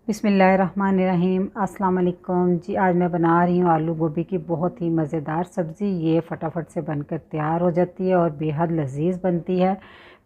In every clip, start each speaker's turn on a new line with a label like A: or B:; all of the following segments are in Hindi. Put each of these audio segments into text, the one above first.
A: बिस्मिल्लाहिर्रहमानिर्रहीम। अस्सलाम वालेकुम जी। आज मैं बना रही हूँ आलू गोभी की बहुत ही मज़ेदार सब्ज़ी। ये फटाफट से बनकर तैयार हो जाती है और बेहद लजीज बनती है।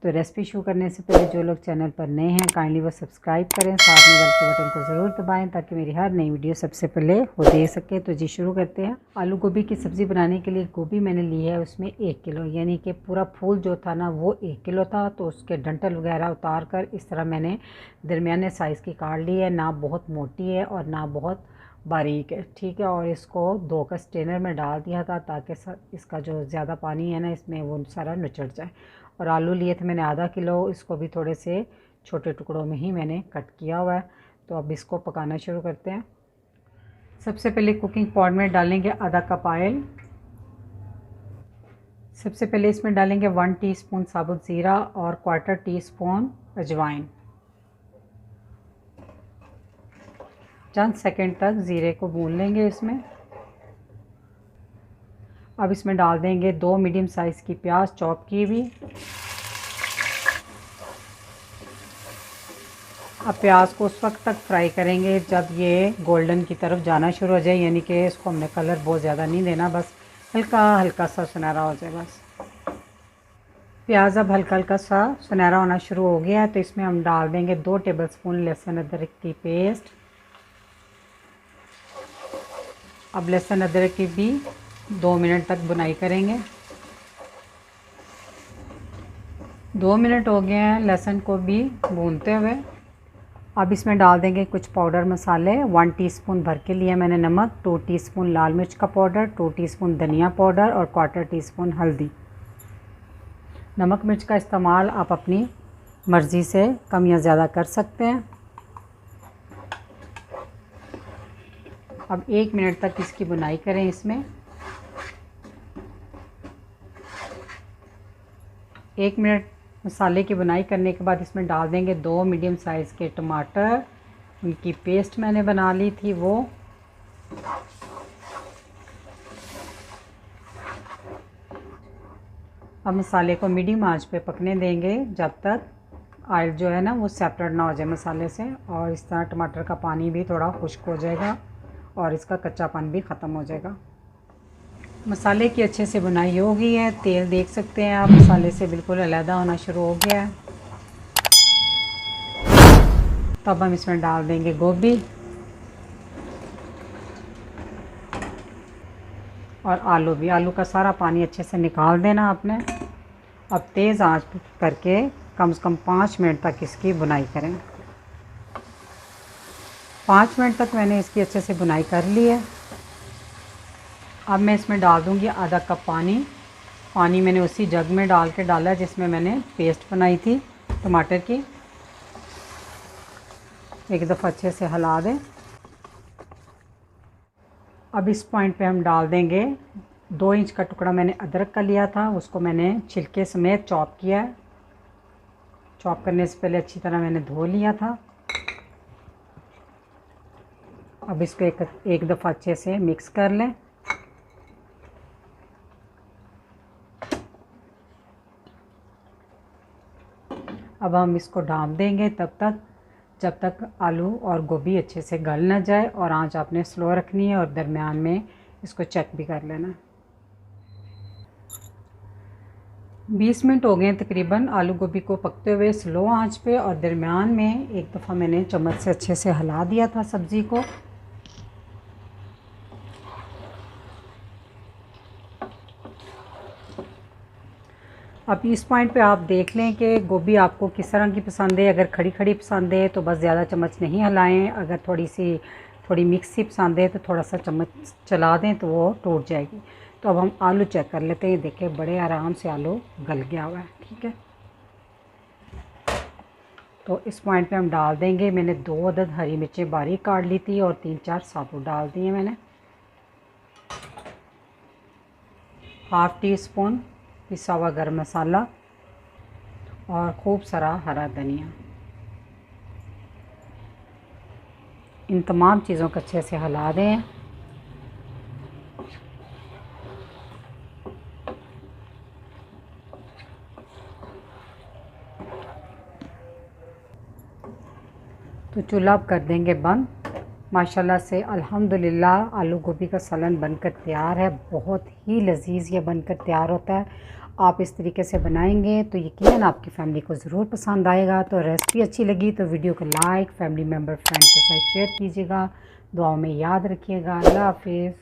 A: तो रेसिपी शुरू करने से पहले जो लोग चैनल पर नए हैं काइंडली वो सब्सक्राइब करें, साथ में बेल के बटन को ज़रूर दबाएं ताकि मेरी हर नई वीडियो सबसे पहले वो दे सके। तो जी शुरू करते हैं। आलू गोभी की सब्ज़ी बनाने के लिए गोभी मैंने ली है, उसमें 1 किलो, यानी कि पूरा फूल जो था ना वो 1 किलो था। तो उसके डंठल वगैरह उतार कर इस तरह मैंने दरमियाने साइज़ की काट ली है, ना बहुत मोटी है और ना बहुत बारीक है, ठीक है। और इसको धोकर स्ट्रेनर में डाल दिया था ताकि इसका जो ज़्यादा पानी है ना इसमें वो सारा निचड़ जाए। और आलू लिए थे मैंने आधा किलो, इसको भी थोड़े से छोटे टुकड़ों में ही मैंने कट किया हुआ है। तो अब इसको पकाना शुरू करते हैं। सबसे पहले कुकिंग पॉट में डालेंगे आधा कप ऑयल। सबसे पहले इसमें डालेंगे 1 टीस्पून साबुत ज़ीरा और 1/4 टीस्पून अजवाइन। चंद सेकंड तक ज़ीरे को भून लेंगे इसमें। अब इसमें डाल देंगे 2 मीडियम साइज़ की प्याज चॉप की हुई। अब प्याज को उस वक्त तक फ्राई करेंगे जब ये गोल्डन की तरफ जाना शुरू हो जाए, यानी कि इसको हमने कलर बहुत ज़्यादा नहीं देना, बस हल्का हल्का सा सुनहरा हो जाए बस। प्याज अब हल्का हल्का सा सुनहरा होना शुरू हो गया है तो इसमें हम डाल देंगे 2 टेबलस्पून लहसुन अदरक की पेस्ट। अब लहसुन अदरक की भी 2 मिनट तक भुनाई करेंगे। 2 मिनट हो गए हैं लहसुन को भी भूनते हुए। अब इसमें डाल देंगे कुछ पाउडर मसाले। 1 टीस्पून भर के लिए मैंने नमक, 2 टीस्पून लाल मिर्च का पाउडर, 2 टीस्पून धनिया पाउडर और 1/4 टीस्पून हल्दी। नमक मिर्च का इस्तेमाल आप अपनी मर्ज़ी से कम या ज़्यादा कर सकते हैं। अब 1 मिनट तक इसकी भुनाई करें इसमें। 1 मिनट मसाले की बुनाई करने के बाद इसमें डाल देंगे 2 मीडियम साइज़ के टमाटर, उनकी पेस्ट मैंने बना ली थी वो। अब मसाले को मीडियम आंच पे पकने देंगे जब तक ऑयल जो है ना वो सेपरेट ना हो जाए मसाले से, और इस तरह टमाटर का पानी भी थोड़ा खुश्क हो जाएगा और इसका कच्चापन भी ख़त्म हो जाएगा। मसाले की अच्छे से बुनाई हो गई है, तेल देख सकते हैं आप मसाले से बिल्कुल अलग होना शुरू हो गया है। तब हम इसमें डाल देंगे गोभी और आलू भी। आलू का सारा पानी अच्छे से निकाल देना आपने। अब तेज़ आंच करके कम से कम 5 मिनट तक इसकी बुनाई करें। 5 मिनट तक मैंने इसकी अच्छे से बुनाई कर ली है। अब मैं इसमें डाल दूँगी आधा कप पानी। पानी मैंने उसी जग में डाल के डाला जिसमें मैंने पेस्ट बनाई थी टमाटर की। एक दफ़ा अच्छे से हिला दें। अब इस पॉइंट पे हम डाल देंगे 2 इंच का टुकड़ा मैंने अदरक का लिया था, उसको मैंने छिलके समेत चॉप किया है। चॉप करने से पहले अच्छी तरह मैंने धो लिया था। अब इसको एक दफ़ा अच्छे से मिक्स कर लें। अब हम इसको ढाँप देंगे तब तक जब तक आलू और गोभी अच्छे से गल ना जाए, और आंच आपने स्लो रखनी है और दरमियान में इसको चेक भी कर लेना। 20 मिनट हो गए तकरीबन आलू गोभी को पकते हुए स्लो आंच पे, और दरमियान में एक दफ़ा मैंने चम्मच से अच्छे से हिला दिया था सब्ज़ी को। अब इस पॉइंट पे आप देख लें कि गोभी आपको किस तरह की पसंद है। अगर खड़ी खड़ी पसंद है तो बस ज़्यादा चम्मच नहीं हिलाएं, अगर थोड़ी मिक्स सी पसंद है तो थोड़ा सा चम्मच चला दें तो वो टूट जाएगी। तो अब हम आलू चेक कर लेते हैं। देखिए बड़े आराम से आलू गल गया हुआ है, ठीक है। तो इस पॉइंट पे हम डाल देंगे, मैंने 2 अदद हरी मिर्चें बारीक काट ली थी और 3-4 साबुत डाल दिए मैंने। हाफ़ टी स्पून पिसा हुआ गरम मसाला और खूब सारा हरा धनिया। इन तमाम चीज़ों को अच्छे से हिला दें। तो तो चूल्हा अब कर देंगे बंद। माशाल्लाह से अल्हम्दुलिल्लाह आलू गोभी का सालन बनकर तैयार है। बहुत ही लजीज ये बनकर तैयार होता है। आप इस तरीके से बनाएंगे तो यकीनन आपकी फ़ैमिली को ज़रूर पसंद आएगा। तो रेसिपी अच्छी लगी तो वीडियो को लाइक, फैमिली मेम्बर, फ्रेंड के साथ शेयर कीजिएगा। दुआओं में याद रखिएगा। अल्लाह हाफिज़।